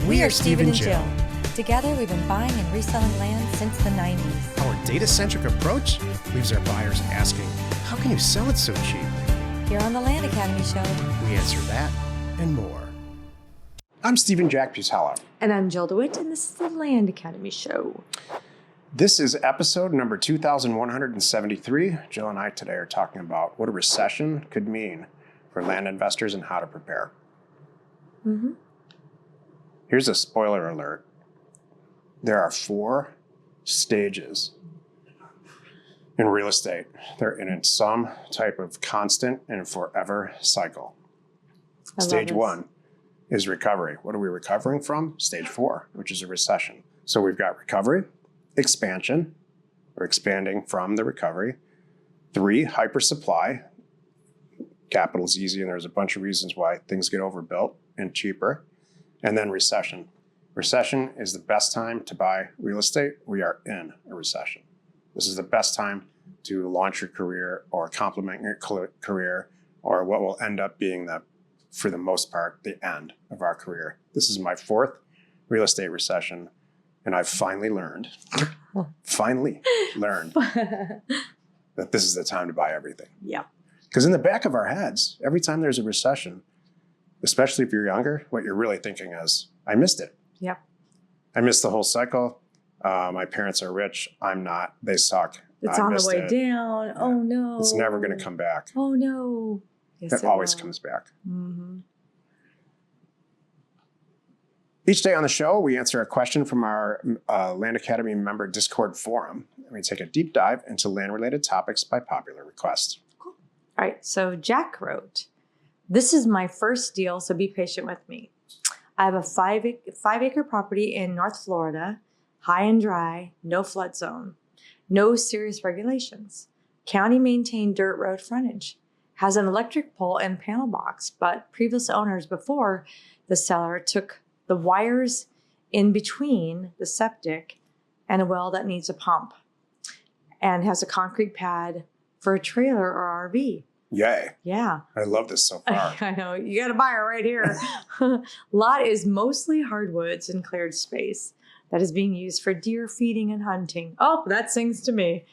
We are Steve and Jill. Together, we've been buying and reselling land since the 90s. Our data-centric approach leaves our buyers asking, how can you sell it so cheap? Here on the Land Academy Show, We answer that and more. I'm Stephen Jack Butala. And I'm Jill DeWit, and this is the Land Academy Show. This is episode number 2173. Jill and I today are talking about what a recession could mean for land investors and how to prepare. Mm-hmm. Here's a spoiler alert. There are 4 stages in real estate. They're in some type of constant and forever cycle. Stage 1 is recovery. What are we recovering from? Stage 4, which is a recession. So we've got recovery, expansion, we're expanding from the recovery. 3, hypersupply. Capital's easy, and there's a bunch of reasons why things get overbuilt and cheaper. And then recession. Recession is the best time to buy real estate. We are in a recession. This is the best time to launch your career or complement your career, or what will end up being for the most part, the end of our career. This is my 4th real estate recession, and I've finally learned that this is the time to buy everything. Yeah. Because in the back of our heads, every time there's a recession, especially if you're younger, what you're really thinking is, I missed it. Yep. I missed the whole cycle. My parents are rich. I'm not. They suck. It's on the way down. Yeah. Oh, no. It's never going to come back. Oh, no. Yes, it always comes back. Mm-hmm. Each day on the show, we answer a question from our Land Academy member Discord forum. And we take a deep dive into land-related topics by popular request. Cool. All right. So Jack wrote, "This is my first deal, so be patient with me. I have a 5-acre property in North Florida, high and dry, no flood zone, no serious regulations. County maintained dirt road frontage, has an electric pole and panel box, but previous owners before the seller took the wires in between the septic and a well that needs a pump, and has a concrete pad for a trailer or RV. Yay. Yeah. I love this so far. I know. You got to buy it right here. Lot is mostly hardwoods and cleared space that is being used for deer feeding and hunting. Oh, that sings to me.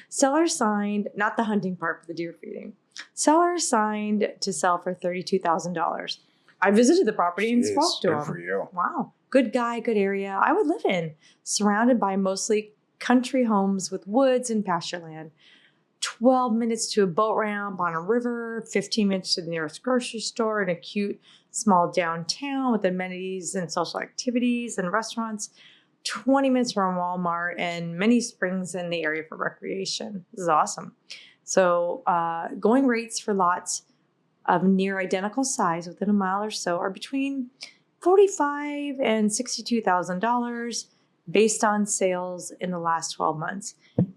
Seller signed, not the hunting part, but the deer feeding. Seller signed to sell for $32,000. I visited the property and spoke to him. Good for you. Wow. Good guy, good area. I would live in, surrounded by mostly country homes with woods and pasture land. 12 minutes to a boat ramp on a river, 15 minutes to the nearest grocery store, and a cute small downtown with amenities and social activities and restaurants. 20 minutes from Walmart and many springs in the area for recreation. This is awesome. So going rates for lots of near identical size within a mile or so are between $45,000 and $62,000 based on sales in the last 12 months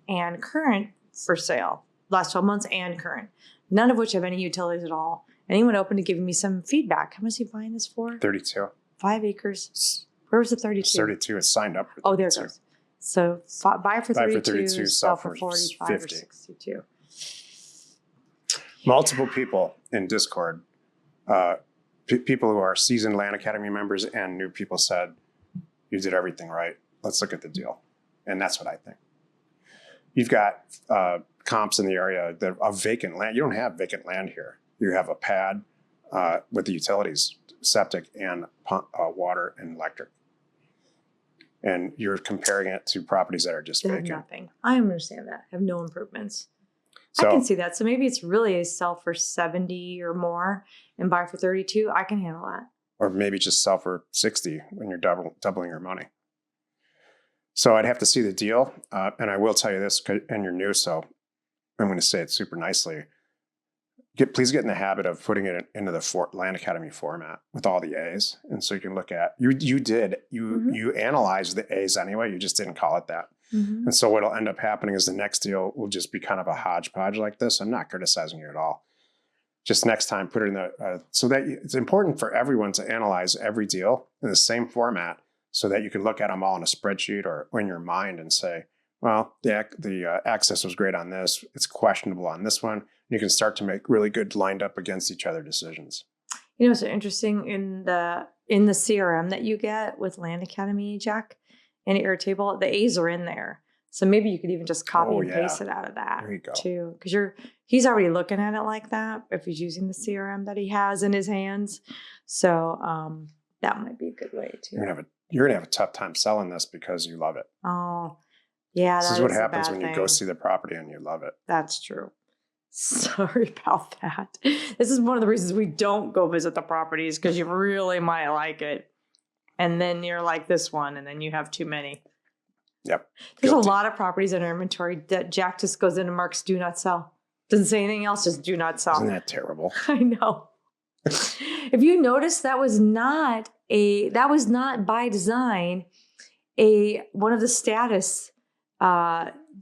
and current for sale, last 12 months and current, none of which have any utilities at all. Anyone open to giving me some feedback? How much is he buying this for? 32. 5 acres. Where was the 32? It's 32. It's signed up for 32. Oh, there it goes. So buy for 32, sell for 45 50. or 62. Multiple people in Discord, people who are seasoned Land Academy members and new people said, you did everything right. Let's look at the deal. And that's what I think. You've got comps in the area that of vacant land. You don't have vacant land here. You have a pad with the utilities, septic and water and electric. And you're comparing it to properties that are just vacant. Nothing. I understand that. Have no improvements. So, I can see that. So maybe it's really a sell for 70 or more and buy for 32. I can handle that. Or maybe just sell for 60 when you're doubling your money. So I'd have to see the deal. And I will tell you this, and you're new, so I'm going to say it super nicely. Please get in the habit of putting it into the Land Academy format with all the A's. And so you can look at, you analyzed the A's anyway, you just didn't call it that. Mm-hmm. And so what'll end up happening is the next deal will just be kind of a hodgepodge like this. I'm not criticizing you at all. Just next time, put it in so that it's important for everyone to analyze every deal in the same format so that you can look at them all in a spreadsheet or in your mind and say, well, the access was great on this. It's questionable on this one. You can start to make really good lined up against each other decisions. You know, so interesting in the in the CRM that you get with Land Academy, Jack, and Airtable, the A's are in there. So maybe you could even just copy and paste it out of that There you go. too. Because he's already looking at it like that if he's using the CRM that he has in his hands. So that might be a good way too. You're gonna have a tough time selling this because you love it. Oh, yeah. This is what happens when you go see the property and you love it. That's true. Sorry about that. This is one of the reasons we don't go visit the properties, because you really might like it. And then you're like this one, and then you have too many. Yep. There's a lot of properties in our inventory that Jack just goes in and marks do not sell. Doesn't say anything else, just do not sell. Isn't that terrible? I know. If you notice, that was not by design one of the status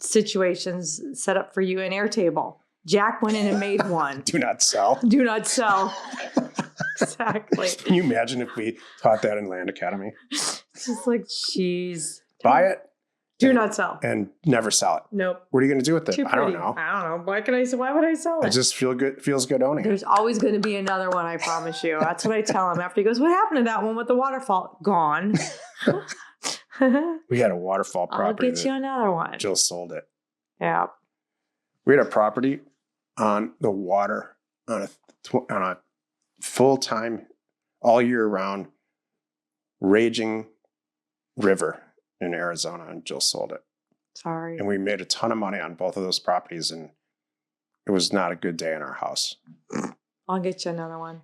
situations set up for you in Airtable. Jack went in and made one. Do not sell. Do not sell. Exactly. Can you imagine if we taught that in Land Academy? It's just like, geez. Buy it. Do not sell. And never sell it. Nope. What are you going to do with it? Too pretty. I don't know. Why would I sell it? It just feels good owning it. There's always going to be another one, I promise you. That's what I tell him after he goes, what happened to that one with the waterfall? Gone. We had a waterfall property. I'll get you another one. Jill sold it. Yeah. We had a property on the water on a full-time, all year round, raging river in Arizona, and Jill sold it. Sorry. And we made a ton of money on both of those properties, and it was not a good day in our house. I'll get you another one.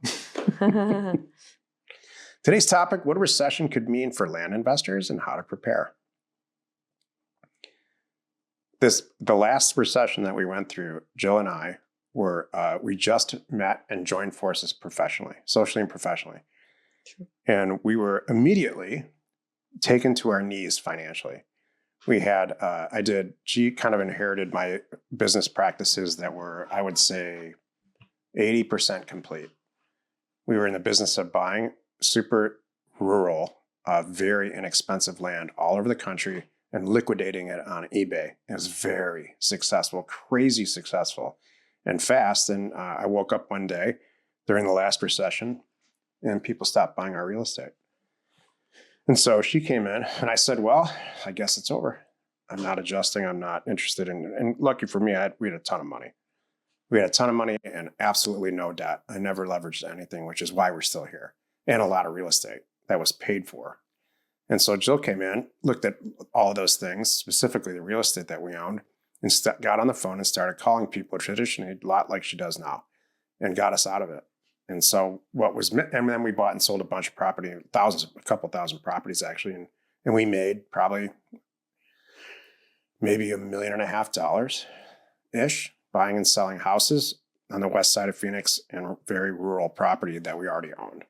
Today's topic: what a recession could mean for land investors and how to prepare. The last recession that we went through, Jill and I we just met and joined forces professionally, socially and professionally. Sure. And we were immediately taken to our knees financially. We had, she kind of inherited my business practices that were, I would say, 80% complete. We were in the business of buying super rural, very inexpensive land all over the country and liquidating it on eBay. It was very successful, crazy successful and fast. And I woke up one day during the last recession and people stopped buying our real estate. And so she came in and I said, well, I guess it's over. I'm not adjusting. I'm not interested in, and lucky for me, we had a ton of money. We had a ton of money and absolutely no debt. I never leveraged anything, which is why we're still here. And a lot of real estate that was paid for. And so Jill came in, looked at all of those things, specifically the real estate that we owned, and got on the phone and started calling people traditionally, a lot like she does now, and got us out of it. And so and then we bought and sold a bunch of property, a couple thousand properties actually. And we made probably maybe $1.5 million ish buying and selling houses on the west side of Phoenix and very rural property that we already owned.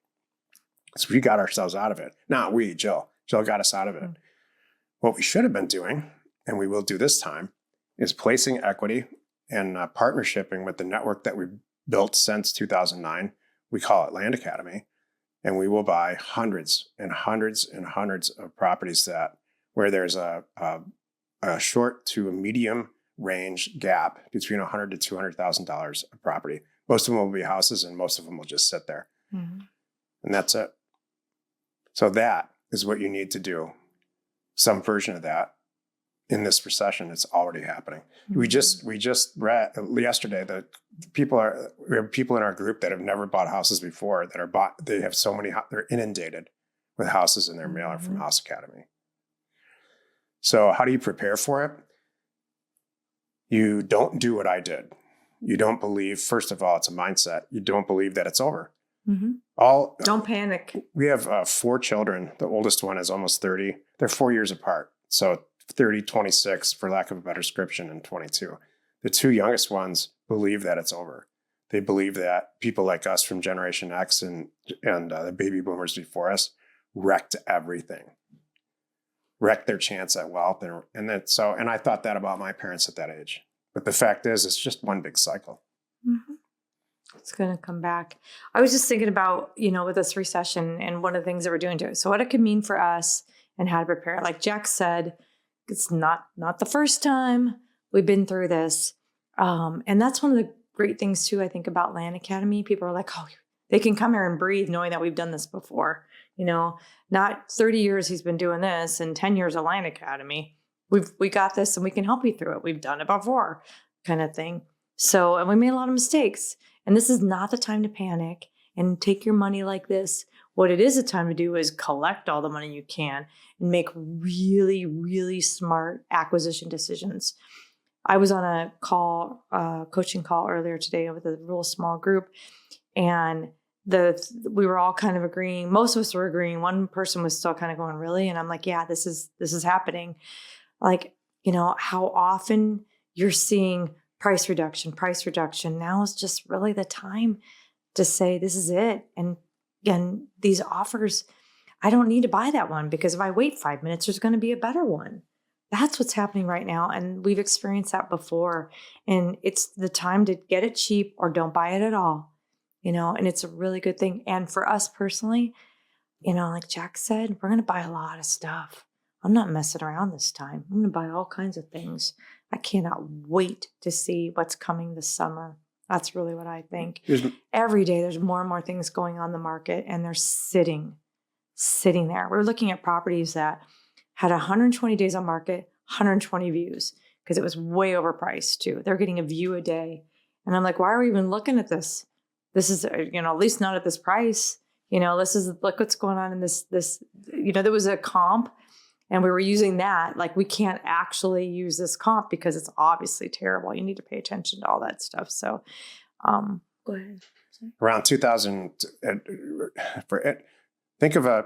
So we got ourselves out of it. Not we, Jill. Jill got us out of it. What we should have been doing, and we will do this time, is placing equity and partnershiping with the network that we built since 2009. We call it Land Academy, and we will buy hundreds and hundreds and hundreds of properties where there's a short to a medium range gap between $100,000 to $200,000 of property. Most of them will be houses, and most of them will just sit there, and that's it. So that is what you need to do. Some version of that in this recession. It's already happening. Mm-hmm. We just read yesterday that we have people in our group that have never bought houses before that are bought. They have so many, they're inundated with houses in their mailer from House Academy. So how do you prepare for it? You don't do what I did. You don't believe, first of all, it's a mindset. You don't believe that it's over. Mm-hmm. Don't panic. We have 4 children. The oldest one is almost 30. They're 4 years apart. So 30, 26, for lack of a better description, and 22. The 2 youngest ones believe that it's over. They believe that people like us from Generation X and the baby boomers before us wrecked everything, wrecked their chance at wealth. And I thought that about my parents at that age. But the fact is, it's just one big cycle. Mm-hmm. It's going to come back. I was just thinking about, with this recession and one of the things that we're doing to it. So what it could mean for us and how to prepare. Like Jack said, it's not the first time we've been through this. And that's one of the great things too, I think, about Land Academy. People are like, oh, They can come here and breathe knowing that we've done this before. Not 30 years he's been doing this and 10 years of Land Academy. We got this and we can help you through it. We've done it before, kind of thing. So, and we made a lot of mistakes. And this is not the time to panic and take your money like this. What it is a time to do is collect all the money you can and make really, really smart acquisition decisions. I was on a coaching call earlier today with a real small group, and we were all kind of agreeing. Most of us were agreeing. One person was still kind of going, really? And I'm like, yeah, this is happening. Like, how often you're seeing price reduction. Now is just really the time to say, this is it. And again, these offers, I don't need to buy that one because if I wait 5 minutes, there's going to be a better one. That's what's happening right now. And we've experienced that before. And it's the time to get it cheap or don't buy it at all, and it's a really good thing. And for us personally, like Jack said, we're going to buy a lot of stuff. I'm not messing around this time. I'm going to buy all kinds of things. I cannot wait to see what's coming this summer. That's really what I think. Every day there's more and more things going on the market, and they're sitting there. We're looking at properties that had 120 days on market, 120 views, because it was way overpriced too. They're getting a view a day. And I'm like, why are we even looking at this? This is, at least not at this price. Look what's going on in this, there was a comp and we were using that. Like, we can't actually use this comp because it's obviously terrible. You need to pay attention to all that stuff. So, go ahead. Around 2000, think of a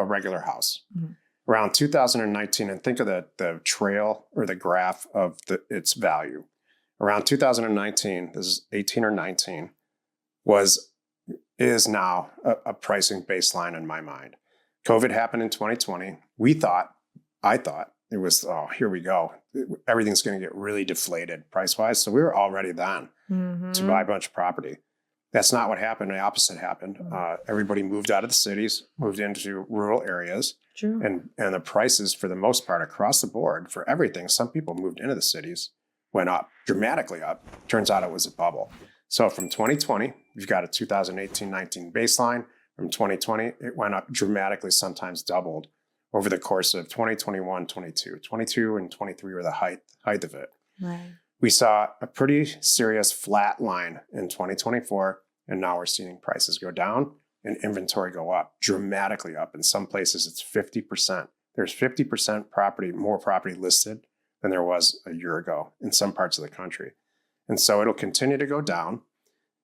regular house. Mm-hmm. Around 2019, and think of the trail or the graph of its value. Around 2019, this is 18 or 19, is now a pricing baseline in my mind. COVID happened in 2020. I thought it was, here we go. Everything's going to get really deflated price-wise. So we were all ready then to buy a bunch of property. That's not what happened. The opposite happened. Everybody moved out of the cities, moved into rural areas. True. And the prices, for the most part, across the board for everything, some people moved into the cities, went up, dramatically up. Turns out it was a bubble. So from 2020, you've got a 2018-19 baseline. From 2020, it went up dramatically, sometimes doubled over the course of 2021, 22. 22 and 23 were the height of it. Right. We saw a pretty serious flat line in 2024, and now we're seeing prices go down and inventory go up, dramatically up. In some places, it's 50%. There's 50% more property listed than there was a year ago in some parts of the country. And so it'll continue to go down.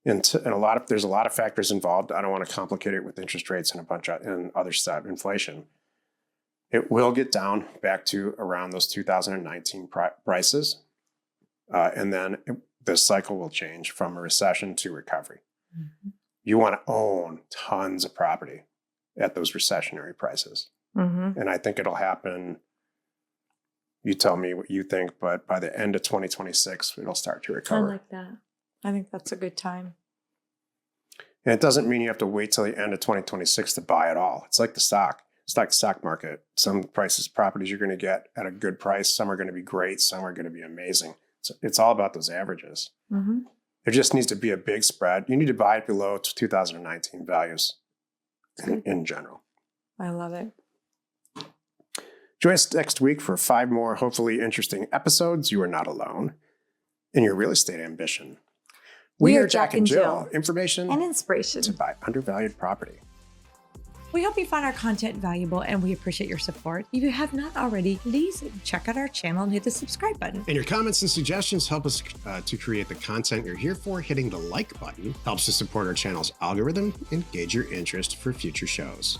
And there's a lot of factors involved. I don't want to complicate it with interest rates and other stuff, inflation. It will get down back to around those 2019 prices. And then the cycle will change from a recession to recovery. Mm-hmm. You want to own tons of property at those recessionary prices. Mm-hmm. And I think it'll happen. You tell me what you think, but by the end of 2026, it'll start to recover. I like that. I think that's a good time. And it doesn't mean you have to wait till the end of 2026 to buy it all. It's like the stock. It's like the stock market. Some properties you're going to get at a good price. Some are going to be great. Some are going to be amazing. So it's all about those averages. Mm-hmm. There just needs to be a big spread. You need to buy it below 2019 values in general. I love it. Join us next week for 5 more hopefully interesting episodes. You are not alone in your real estate ambition. We are Jack and Jill. Information and inspiration to buy undervalued property. We hope you find our content valuable and we appreciate your support. If you have not already, please check out our channel and hit the subscribe button. And your comments and suggestions help us to create the content you're here for. Hitting the like button helps to support our channel's algorithm and gauge your interest for future shows.